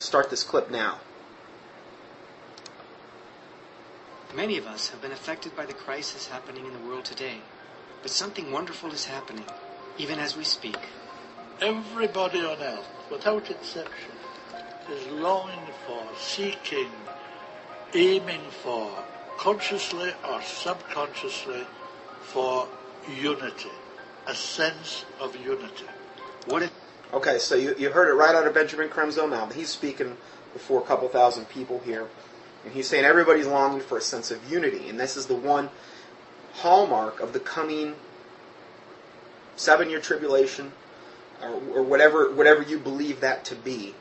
Start this clip now. Many of us have been affected by the crisis happening in the world today, but something wonderful is happening, even as we speak. Everybody on earth, without exception, is longing for, seeking, aiming for, consciously or subconsciously, for unity, a sense of unity. Okay, so you heard it right out of Benjamin Creme's own mouth. He's speaking before a couple thousand people here, and he's saying everybody's longing for a sense of unity, and this is the one hallmark of the coming 7-year tribulation, or whatever you believe that to be,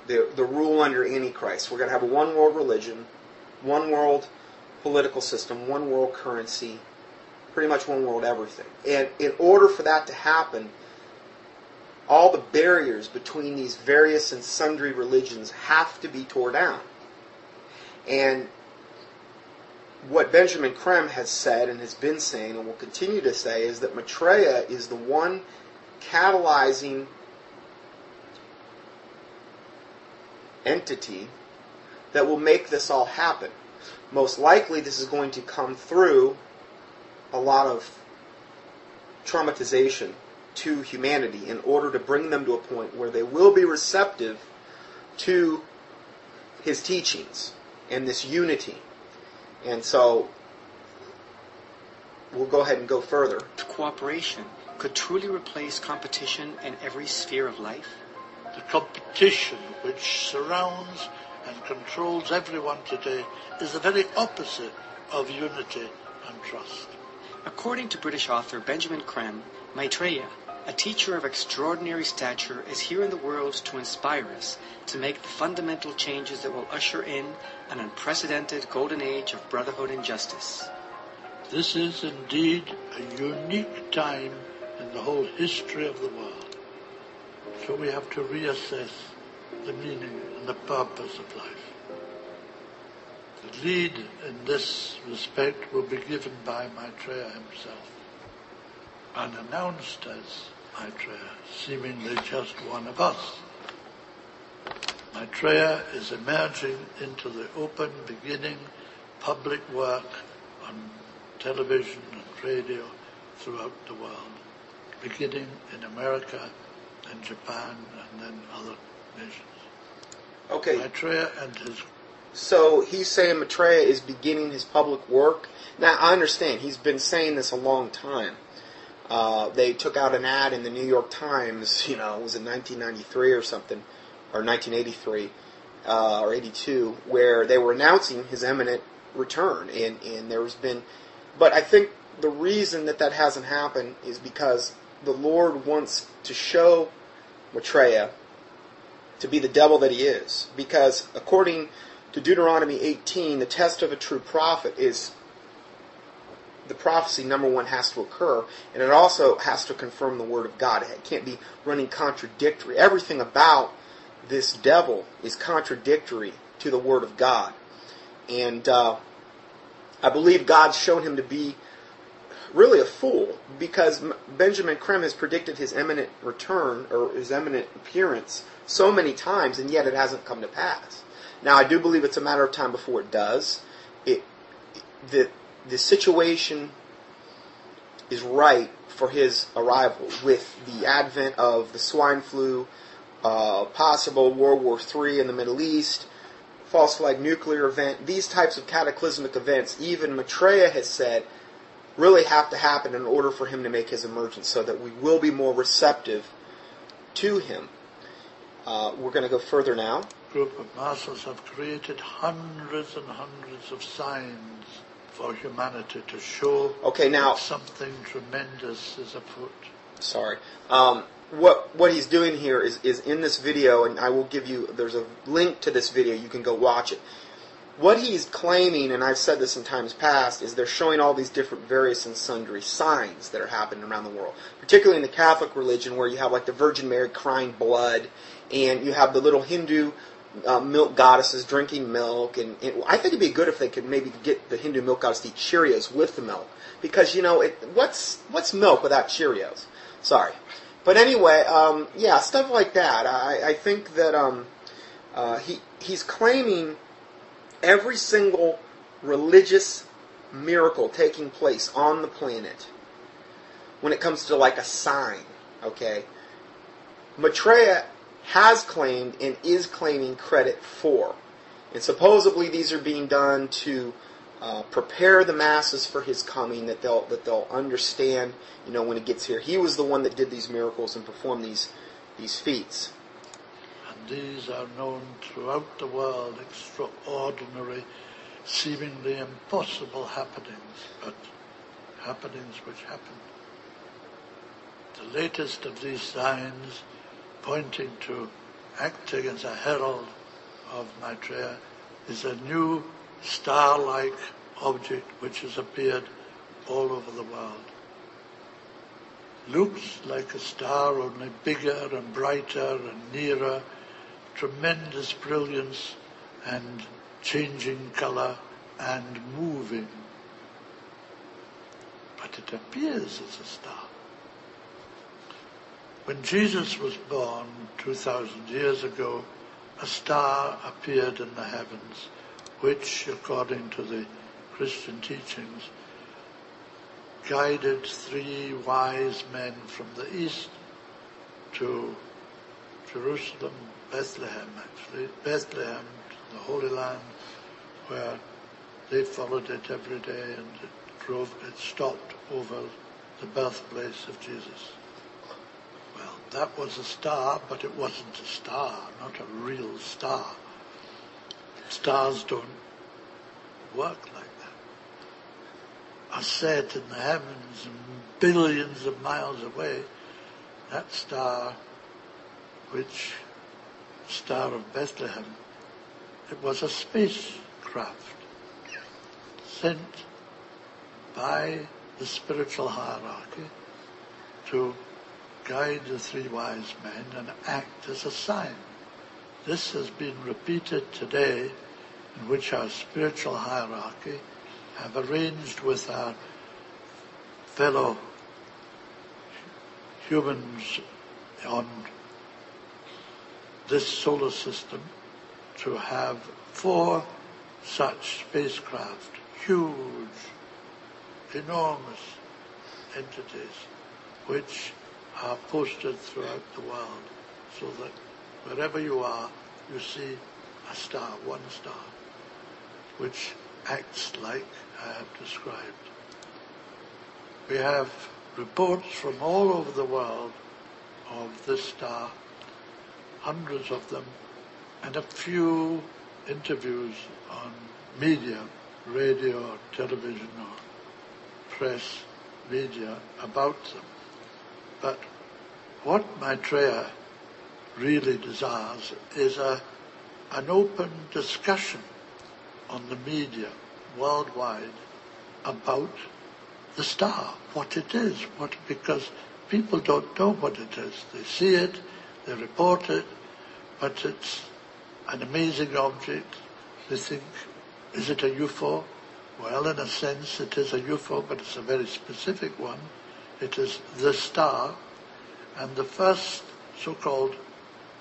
the rule under Antichrist. We're going to have a one-world religion, one-world political system, one-world currency, pretty much one-world everything. And in order for that to happen, all the barriers between these various and sundry religions have to be torn down. And what Benjamin Creme has said and has been saying and will continue to say is that Maitreya is the one catalyzing entity that will make this all happen. Most likely this is going to come through a lot of traumatization to humanity in order to bring them to a point where they will be receptive to his teachings and this unity. And so we'll go ahead and go further. Cooperation could truly replace competition in every sphere of life. The competition which surrounds and controls everyone today is the very opposite of unity and trust. According to British author Benjamin Creme, Maitreya, a teacher of extraordinary stature, is here in the world to inspire us to make the fundamental changes that will usher in an unprecedented golden age of brotherhood and justice. This is indeed a unique time in the whole history of the world. So we have to reassess the meaning and the purpose of life. The lead in this respect will be given by Maitreya himself, unannounced as Maitreya, seemingly just one of us. Maitreya is emerging into the open, beginning public work on television and radio throughout the world, beginning in America and Japan and then other nations. Okay. Maitreya and his... So he's saying Maitreya is beginning his public work. Now, I understand. He's been saying this a long time. They took out an ad in the New York Times, it was in 1993 or something, or 1983, or 82, where they were announcing his imminent return. And there's been... But I think the reason that hasn't happened is because the Lord wants to show Maitreya to be the devil that he is. Because according to Deuteronomy 18, the test of a true prophet is the prophecy, number one, has to occur, and it also has to confirm the Word of God. It can't be running contradictory. Everything about this devil is contradictory to the Word of God. And I believe God's shown him to be really a fool, because Benjamin Creme has predicted his imminent return, or his imminent appearance, so many times, and yet it hasn't come to pass. Now, I do believe it's a matter of time before it does. The situation is right for his arrival, with the advent of the swine flu, possible World War III in the Middle East, false flag nuclear event. These types of cataclysmic events, even Maitreya has said, really have to happen in order for him to make his emergence, so that we will be more receptive to him. We're going to go further now. A group of masters have created hundreds and hundreds of signs for humanity to show that something tremendous is afoot. Sorry. What he's doing here is in this video, and I will give you, there's a link to this video, you can go watch it. What he's claiming, and I've said this in times past, is they're showing all these different various and sundry signs that are happening around the world. Particularly in the Catholic religion, where you have like the Virgin Mary crying blood, and you have the little Hindu milk goddesses drinking milk, and I think it'd be good if they could maybe get the Hindu milk goddess to eat Cheerios with the milk, because what's milk without Cheerios? Sorry, but anyway, stuff like that. I think that He's claiming every single religious miracle taking place on the planet when it comes to like a sign, okay? Maitreya has claimed and is claiming credit for. And supposedly these are being done to prepare the masses for his coming, that they'll understand, when he gets here. He was the one that did these miracles and performed these feats. And these are known throughout the world, extraordinary, seemingly impossible happenings, but happenings which happen. The latest of these signs, pointing to acting as a herald of Maitreya, is a new star-like object which has appeared all over the world. Looks like a star, only bigger and brighter and nearer, tremendous brilliance and changing colour and moving. But it appears as a star. When Jesus was born 2,000 years ago, a star appeared in the heavens, which, according to the Christian teachings, guided 3 wise men from the east to Jerusalem, Bethlehem, the Holy Land, where they followed it every day, and it stopped over the birthplace of Jesus. Well, that was a star, but it wasn't a star, not a real star. Stars don't work like that. Are set in the heavens and billions of miles away. That star, Star of Bethlehem, it was a spacecraft sent by the spiritual hierarchy to guide the 3 wise men and act as a sign. This has been repeated today, in which our spiritual hierarchy have arranged with our fellow humans on this solar system to have 4 such spacecraft, huge, enormous entities, which are posted throughout the world, so that wherever you are, you see a star, one star, which acts like I have described. We have reports from all over the world of this star, hundreds of them, and a few interviews on media, radio or television or press media about them. But what Maitreya really desires is an open discussion on the media worldwide about the star, what it is, because people don't know what it is. They see it, they report it, but it's an amazing object. They think, is it a UFO? Well, in a sense it is a UFO, but it's a very specific one. It is the star, and the first so-called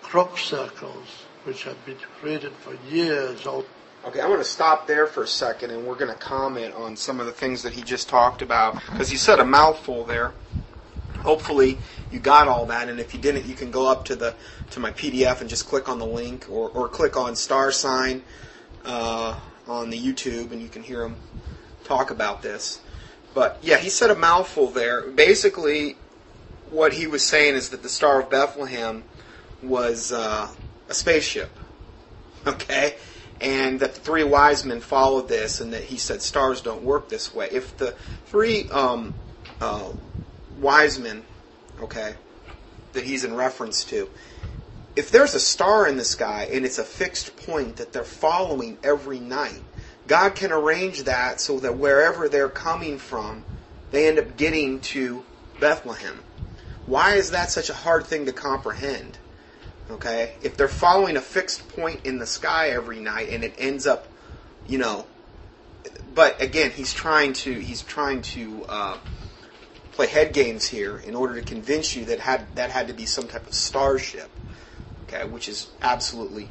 crop circles, which have been created for years. Okay, I'm going to stop there for a second, and we're going to comment on some of the things that he just talked about, because he said a mouthful there. Hopefully you got all that, and if you didn't, you can go up to my PDF and just click on the link, or click on star sign on the YouTube, and you can hear him talk about this. But yeah, he said a mouthful there. Basically, what he was saying is that the Star of Bethlehem was a spaceship, okay? And that the 3 wise men followed this, and that he said stars don't work this way. If the 3 wise men, okay, that he's in reference to, if there's a star in the sky and it's a fixed point that they're following every night, God can arrange that so that wherever they're coming from, they end up getting to Bethlehem. Why is that such a hard thing to comprehend? Okay, if they're following a fixed point in the sky every night and it ends up, but again, he's trying to play head games here in order to convince you that had to be some type of starship, okay, which is absolutely